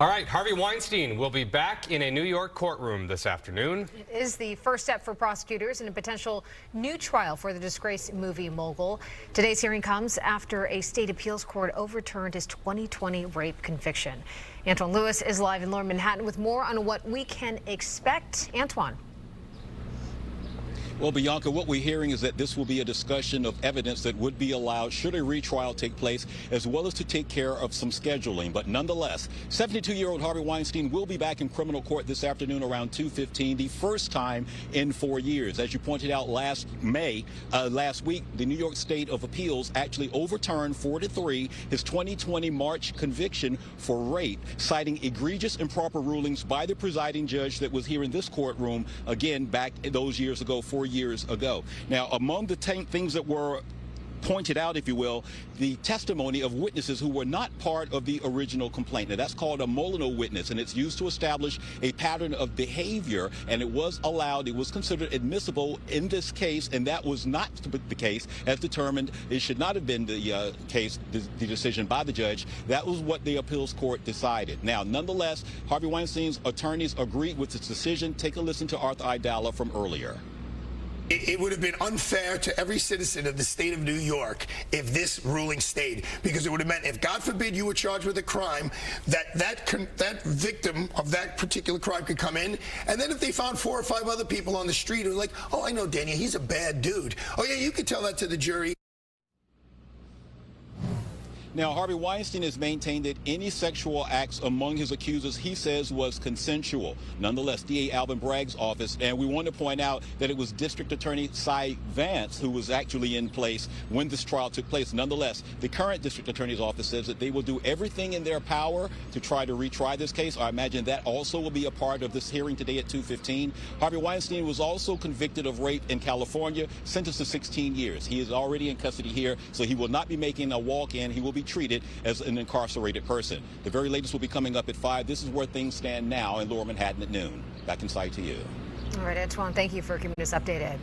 All right, Harvey Weinstein will be back in a New York courtroom this afternoon. It is the first step for prosecutors in a potential new trial for the disgraced movie mogul. Today's hearing comes after a state appeals court overturned his 2020 rape conviction. Antwan Lewis is live in Lower Manhattan with more on what we can expect. Antwan. Well, Bianca, what we're hearing is that this will be a discussion of evidence that would be allowed should a retrial take place, as well as to take care of some scheduling. But nonetheless, 72-year-old Harvey Weinstein will be back in criminal court this afternoon around 2:15, the first time in 4 years. As you pointed out last week, the New York State of Appeals actually overturned 4-3 his 2020 March conviction for rape, citing egregious improper rulings by the presiding judge that was here in this courtroom, again, back those years ago, 4 years ago. Now, among the things that were pointed out, if you will, the testimony of witnesses who were not part of the original complaint. Now, that's called a Molino witness, and it's used to establish a pattern of behavior, and it was allowed, it was considered admissible in this case, and that was not the case, as determined. It should not have been the case, the decision by the judge. That was what the appeals court decided. Now, nonetheless, Harvey Weinstein's attorneys agreed with this decision. Take a listen to Arthur Idala from earlier. It would have been unfair to every citizen of the state of New York if this ruling stayed, because it would have meant, if God forbid you were charged with a crime, that victim of that particular crime could come in, and then if they found 4 or 5 other people on the street who were like, oh, I know Daniel, he's a bad dude. Oh yeah, you could tell that to the jury. Now, Harvey Weinstein has maintained that any sexual acts among his accusers, he says, was consensual. Nonetheless, DA Alvin Bragg's office, and we want to point out that it was District Attorney Cy Vance who was actually in place when this trial took place. Nonetheless, the current District Attorney's office says that they will do everything in their power to try to retry this case. I imagine that also will be a part of this hearing today at 2:15. Harvey Weinstein was also convicted of rape in California, sentenced to 16 years. He is already in custody here, so he will not be making a walk-in. He will be treated as an incarcerated person. The very latest will be coming up at 5. This is where things stand now in Lower Manhattan at noon. Back inside to you. All right, Antwan, thank you for keeping us updated.